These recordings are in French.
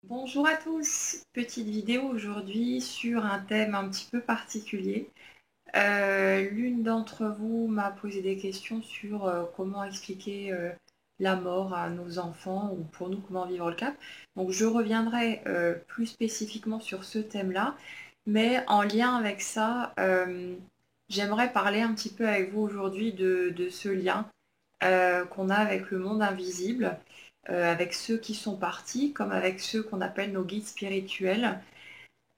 Bonjour à tous, petite vidéo aujourd'hui sur un thème un petit peu particulier. L'une d'entre vous m'a posé des questions sur comment expliquer la mort à nos enfants ou pour nous comment vivre le cap. Donc je reviendrai plus spécifiquement sur ce thème-là, mais en lien avec ça, j'aimerais parler un petit peu avec vous aujourd'hui de ce lien qu'on a avec le monde invisible, avec ceux qui sont partis, comme avec ceux qu'on appelle nos guides spirituels.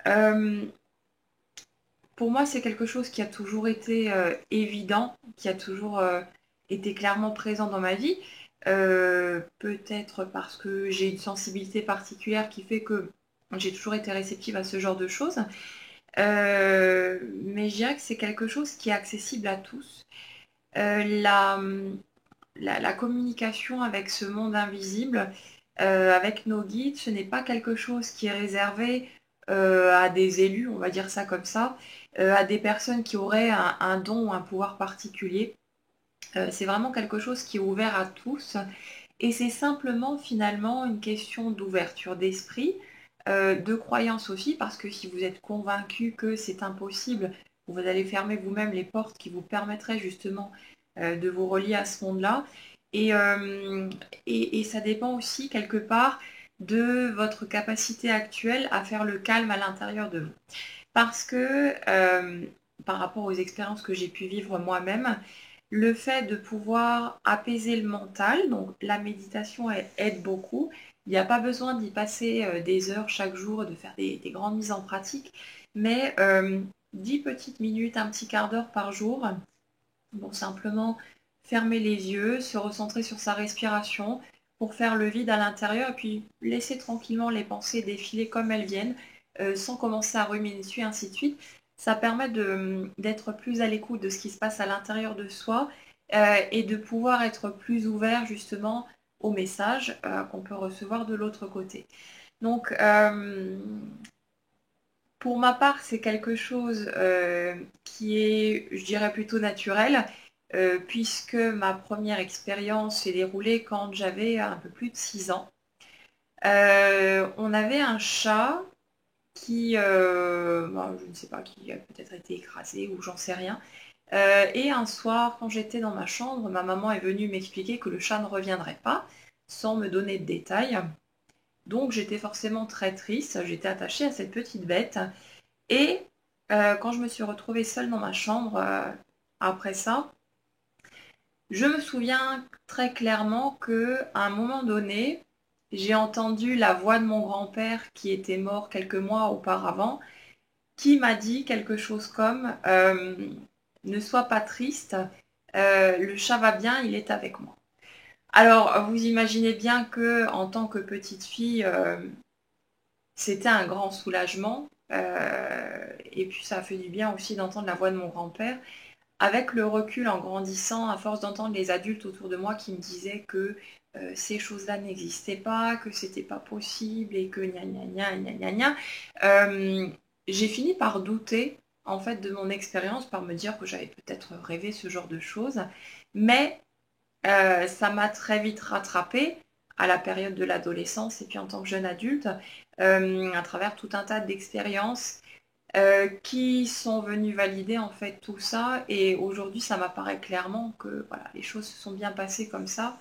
Euh, pour moi, c'est quelque chose qui a toujours été évident, qui a toujours été clairement présent dans ma vie. Peut-être parce que j'ai une sensibilité particulière qui fait que j'ai toujours été réceptive à ce genre de choses. Mais je dirais que c'est quelque chose qui est accessible à tous. La communication avec ce monde invisible, avec nos guides, ce n'est pas quelque chose qui est réservé à des élus, on va dire ça comme ça, à des personnes qui auraient un don ou un pouvoir particulier. C'est vraiment quelque chose qui est ouvert à tous et c'est simplement finalement une question d'ouverture d'esprit, de croyance aussi, parce que si vous êtes convaincu que c'est impossible, vous allez fermer vous-même les portes qui vous permettraient justement de vous relier à ce monde-là. Et, euh, et ça dépend aussi quelque part de votre capacité actuelle à faire le calme à l'intérieur de vous. Parce que par rapport aux expériences que j'ai pu vivre moi-même, le fait de pouvoir apaiser le mental, donc la méditation aide beaucoup. Il n'y a pas besoin d'y passer des heures chaque jour, de faire des grandes mises en pratique, mais 10 petites minutes, un petit quart d'heure par jour, bon, simplement fermer les yeux, se recentrer sur sa respiration pour faire le vide à l'intérieur et puis laisser tranquillement les pensées défiler comme elles viennent, sans commencer à ruminer dessus, ainsi de suite. Ça permet d'être plus à l'écoute de ce qui se passe à l'intérieur de soi et de pouvoir être plus ouvert justement aux messages qu'on peut recevoir de l'autre côté. Donc, pour ma part, c'est quelque chose qui est, je dirais, plutôt naturel, puisque ma première expérience s'est déroulée quand j'avais un peu plus de 6 ans. On avait un chat qui, je ne sais pas, qui a peut-être été écrasé ou j'en sais rien. Et un soir, quand j'étais dans ma chambre, ma maman est venue m'expliquer que le chat ne reviendrait pas, sans me donner de détails. Donc j'étais forcément très triste, j'étais attachée à cette petite bête. Et quand je me suis retrouvée seule dans ma chambre après ça, je me souviens très clairement qu'à un moment donné, j'ai entendu la voix de mon grand-père qui était mort quelques mois auparavant, qui m'a dit quelque chose comme ne sois pas triste, le chat va bien, il est avec moi. Alors, vous imaginez bien que en tant que petite fille, c'était un grand soulagement. Et puis ça a fait du bien aussi d'entendre la voix de mon grand-père. Avec le recul en grandissant, à force d'entendre les adultes autour de moi qui me disaient que ces choses-là n'existaient pas, que c'était pas possible et que gna gna gna gna gna gna, j'ai fini par douter en fait de mon expérience, par me dire que j'avais peut-être rêvé ce genre de choses. Mais ça m'a très vite rattrapée à la période de l'adolescence et puis en tant que jeune adulte, à travers tout un tas d'expériences qui sont venues valider en fait tout ça. Et aujourd'hui, ça m'apparaît clairement que voilà, les choses se sont bien passées comme ça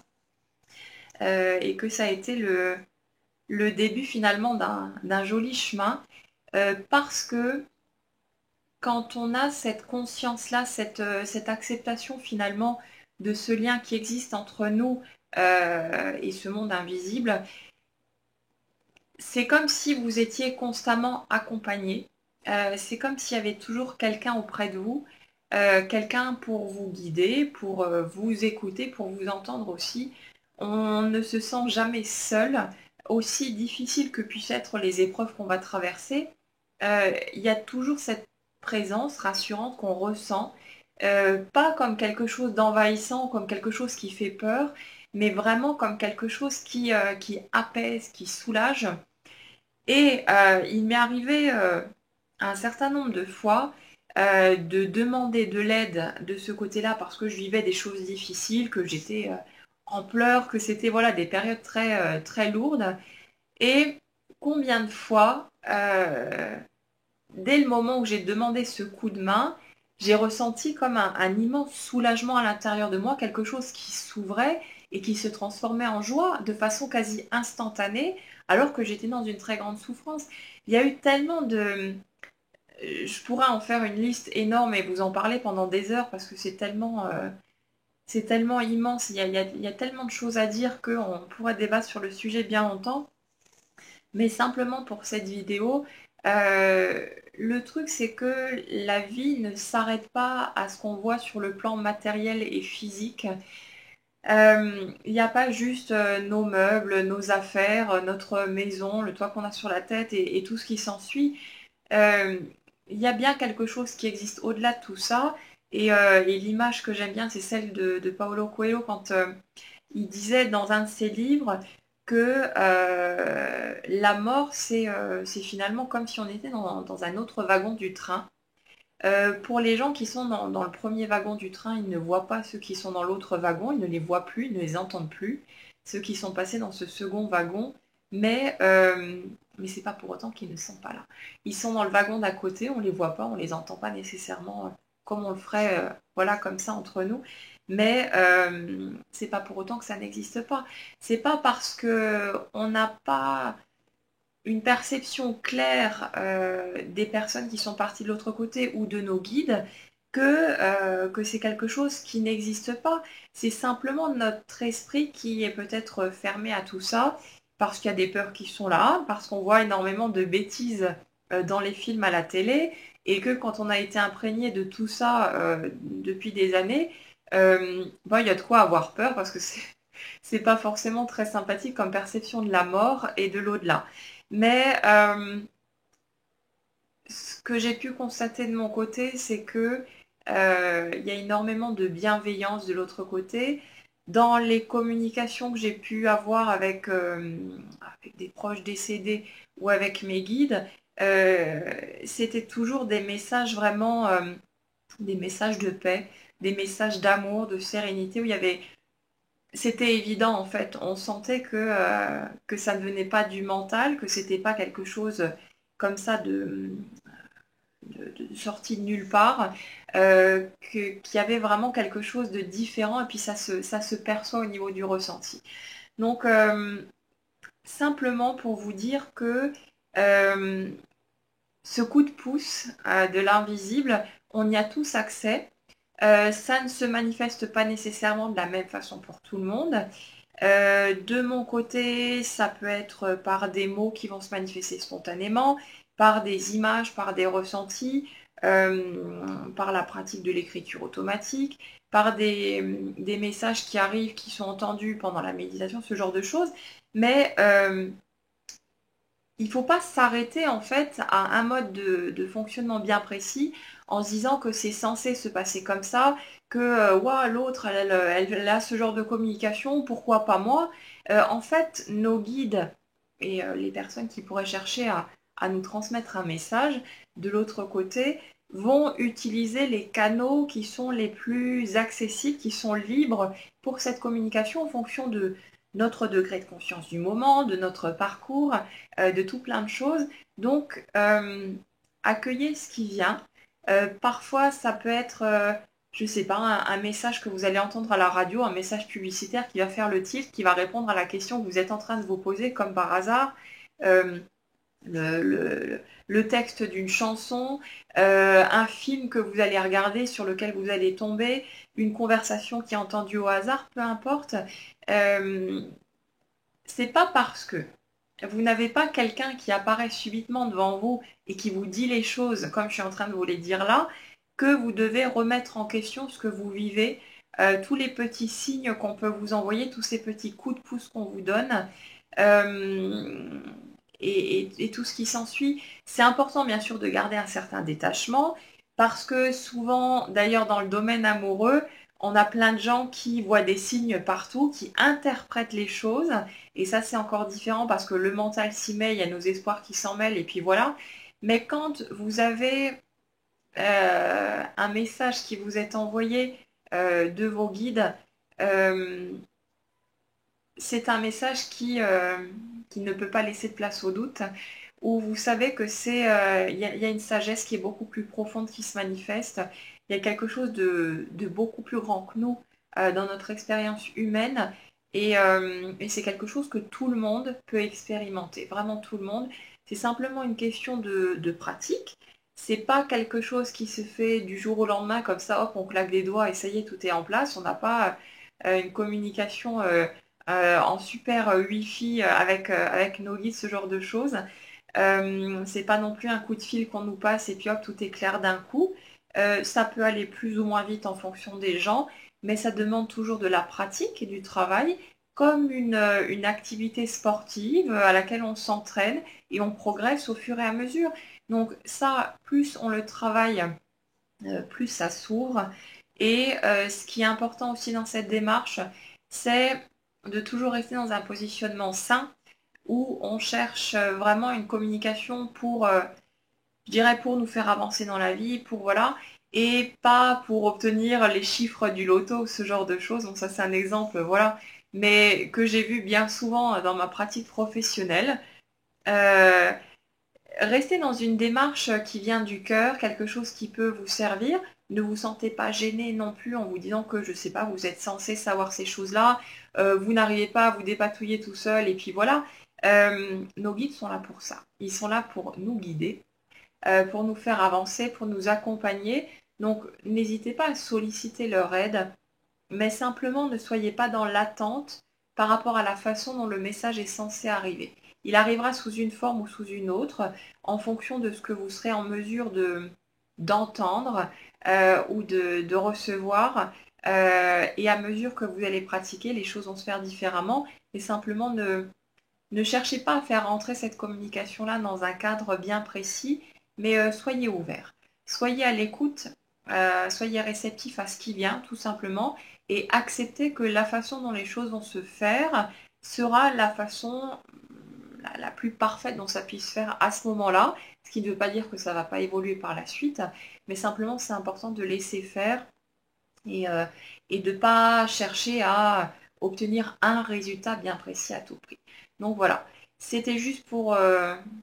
et que ça a été le début finalement d'un joli chemin parce que quand on a cette conscience-là, cette acceptation finalement de ce lien qui existe entre nous et ce monde invisible, c'est comme si vous étiez constamment accompagné. C'est comme s'il y avait toujours quelqu'un auprès de vous, quelqu'un pour vous guider, pour vous écouter, pour vous entendre aussi. On ne se sent jamais seul, aussi difficile que puissent être les épreuves qu'on va traverser. Il y a toujours cette présence rassurante qu'on ressent, pas comme quelque chose d'envahissant, comme quelque chose qui fait peur, mais vraiment comme quelque chose qui apaise, qui soulage. Et il m'est arrivé un certain nombre de fois de demander de l'aide de ce côté-là parce que je vivais des choses difficiles, que j'étais en pleurs, que c'était voilà, des périodes très lourdes. Et combien de fois, dès le moment où j'ai demandé ce coup de main, j'ai ressenti comme un immense soulagement à l'intérieur de moi, quelque chose qui s'ouvrait et qui se transformait en joie de façon quasi instantanée, alors que j'étais dans une très grande souffrance. Il y a eu tellement de... Je pourrais en faire une liste énorme et vous en parler pendant des heures parce que c'est tellement immense, il y a tellement de choses à dire qu'on pourrait débattre sur le sujet bien longtemps. Mais simplement pour cette vidéo, le truc c'est que la vie ne s'arrête pas à ce qu'on voit sur le plan matériel et physique. Il n'y a pas juste nos meubles, nos affaires, notre maison, le toit qu'on a sur la tête et tout ce qui s'ensuit. Euh, il y a bien quelque chose qui existe au-delà de tout ça. Et l'image que j'aime bien, c'est celle de Paulo Coelho quand il disait dans un de ses livres que la mort, c'est finalement comme si on était dans un autre wagon du train. Pour les gens qui sont dans le premier wagon du train, ils ne voient pas ceux qui sont dans l'autre wagon, ils ne les voient plus, ils ne les entendent plus, ceux qui sont passés dans ce second wagon, mais c'est pas pour autant qu'ils ne sont pas là. Ils sont dans le wagon d'à côté, on les voit pas, on les entend pas nécessairement comme on le ferait, voilà, comme ça entre nous, mais c'est pas pour autant que ça n'existe pas. C'est pas parce que on n'a pas une perception claire des personnes qui sont parties de l'autre côté ou de nos guides que c'est quelque chose qui n'existe pas. C'est simplement notre esprit qui est peut-être fermé à tout ça parce qu'il y a des peurs qui sont là, parce qu'on voit énormément de bêtises dans les films à la télé et que quand on a été imprégné de tout ça depuis des années, bon, il y a de quoi avoir peur parce que c'est pas forcément très sympathique comme perception de la mort et de l'au-delà. Mais ce que j'ai pu constater de mon côté, c'est que il y a énormément de bienveillance de l'autre côté. Dans les communications que j'ai pu avoir avec des proches décédés ou avec mes guides, c'était toujours des messages vraiment, des messages de paix, des messages d'amour, de sérénité, où il y avait c'était évident en fait. On sentait que ça ne venait pas du mental, que c'était pas quelque chose comme ça de sorti de nulle part, qu'il y avait vraiment quelque chose de différent et puis ça se perçoit au niveau du ressenti. Donc simplement pour vous dire que euh, ce coup de pouce de l'invisible, on y a tous accès. Ça ne se manifeste pas nécessairement de la même façon pour tout le monde. De mon côté, ça peut être par des mots qui vont se manifester spontanément, par des images, par des ressentis, par la pratique de l'écriture automatique, par des messages qui arrivent, qui sont entendus pendant la méditation, ce genre de choses. Mais il ne faut pas s'arrêter en fait à un mode de fonctionnement bien précis en se disant que c'est censé se passer comme ça, que l'autre elle a ce genre de communication, pourquoi pas moi. En fait, nos guides et les personnes qui pourraient chercher à nous transmettre un message de l'autre côté vont utiliser les canaux qui sont les plus accessibles, qui sont libres pour cette communication en fonction de notre degré de conscience du moment, de notre parcours, de tout plein de choses. Donc, accueillez ce qui vient. Parfois, ça peut être, je ne sais pas, un message que vous allez entendre à la radio, un message publicitaire qui va faire le titre, qui va répondre à la question que vous êtes en train de vous poser, comme par hasard. Euh, le texte d'une chanson, un film que vous allez regarder sur lequel vous allez tomber, une conversation qui est entendue au hasard, peu importe. Euh, c'est pas parce que vous n'avez pas quelqu'un qui apparaît subitement devant vous et qui vous dit les choses comme je suis en train de vous les dire là, que vous devez remettre en question ce que vous vivez, tous les petits signes qu'on peut vous envoyer, tous ces petits coups de pouce qu'on vous donne. Euh, et tout ce qui s'ensuit. C'est important bien sûr de garder un certain détachement parce que souvent, d'ailleurs dans le domaine amoureux, on a plein de gens qui voient des signes partout, qui interprètent les choses. Et ça, c'est encore différent parce que le mental s'y met, il y a nos espoirs qui s'en mêlent, et puis voilà. Mais quand vous avez un message qui vous est envoyé de vos guides, euh, c'est un message qui ne peut pas laisser de place au doute, où vous savez que il y a une sagesse qui est beaucoup plus profonde qui se manifeste. Il y a quelque chose de beaucoup plus grand que nous dans notre expérience humaine. Et c'est quelque chose que tout le monde peut expérimenter, vraiment tout le monde. C'est simplement une question de pratique. C'est pas quelque chose qui se fait du jour au lendemain comme ça, hop, on claque des doigts et ça y est, tout est en place. On n'a pas une communication en super Wi-Fi avec nos guides, ce genre de choses. C'est pas non plus un coup de fil qu'on nous passe et puis hop, tout est clair d'un coup. Ça peut aller plus ou moins vite en fonction des gens, mais ça demande toujours de la pratique et du travail, comme une activité sportive à laquelle on s'entraîne et on progresse au fur et à mesure. Donc ça, plus on le travaille, plus ça s'ouvre. Et ce qui est important aussi dans cette démarche, c'est de toujours rester dans un positionnement sain où on cherche vraiment une communication pour, je dirais, pour nous faire avancer dans la vie, pour voilà, et pas pour obtenir les chiffres du loto, ce genre de choses. Donc ça, c'est un exemple, voilà, mais que j'ai vu bien souvent dans ma pratique professionnelle. Euh, Restez dans une démarche qui vient du cœur, quelque chose qui peut vous servir. Ne vous sentez pas gêné non plus en vous disant que, je ne sais pas, vous êtes censé savoir ces choses-là. Vous n'arrivez pas à vous dépatouiller tout seul et puis voilà. Nos guides sont là pour ça. Ils sont là pour nous guider, pour nous faire avancer, pour nous accompagner. Donc n'hésitez pas à solliciter leur aide, mais simplement ne soyez pas dans l'attente par rapport à la façon dont le message est censé arriver. Il arrivera sous une forme ou sous une autre, en fonction de ce que vous serez en mesure d'entendre ou de recevoir. Et à mesure que vous allez pratiquer, les choses vont se faire différemment. Et simplement, ne cherchez pas à faire rentrer cette communication-là dans un cadre bien précis, mais soyez ouvert. Soyez à l'écoute, soyez réceptif à ce qui vient, tout simplement, et acceptez que la façon dont les choses vont se faire sera la façon la plus parfaite dont ça puisse faire à ce moment-là, ce qui ne veut pas dire que ça ne va pas évoluer par la suite, mais simplement c'est important de laisser faire et, euh, et de ne pas chercher à obtenir un résultat bien précis à tout prix. Donc voilà, c'était juste pour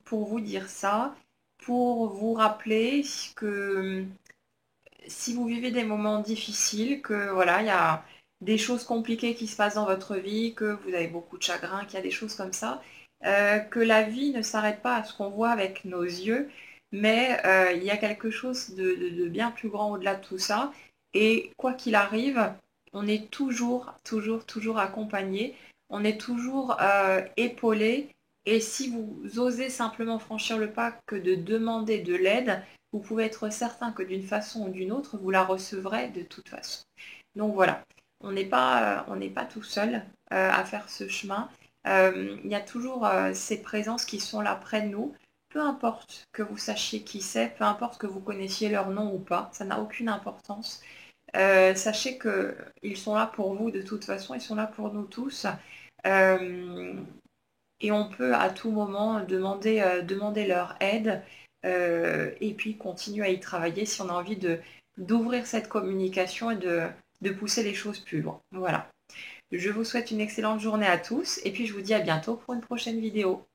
vous dire ça, pour vous rappeler que si vous vivez des moments difficiles, que voilà, il y a des choses compliquées qui se passent dans votre vie, que vous avez beaucoup de chagrin, qu'il y a des choses comme ça, que la vie ne s'arrête pas à ce qu'on voit avec nos yeux, mais il y a quelque chose de bien plus grand au-delà de tout ça. Et quoi qu'il arrive, on est toujours, toujours, toujours accompagné, on est toujours épaulé. Et si vous osez simplement franchir le pas que de demander de l'aide, vous pouvez être certain que d'une façon ou d'une autre, vous la recevrez de toute façon. Donc voilà, on n'est pas tout seul à faire ce chemin. Il y a toujours ces présences qui sont là près de nous. Peu importe que vous sachiez qui c'est, peu importe que vous connaissiez leur nom ou pas, ça n'a aucune importance. Sachez qu'ils sont là pour vous de toute façon, ils sont là pour nous tous. Euh, et on peut à tout moment demander leur aide et puis continuer à y travailler si on a envie d'ouvrir cette communication et de pousser les choses plus loin. Voilà. Je vous souhaite une excellente journée à tous et puis je vous dis à bientôt pour une prochaine vidéo.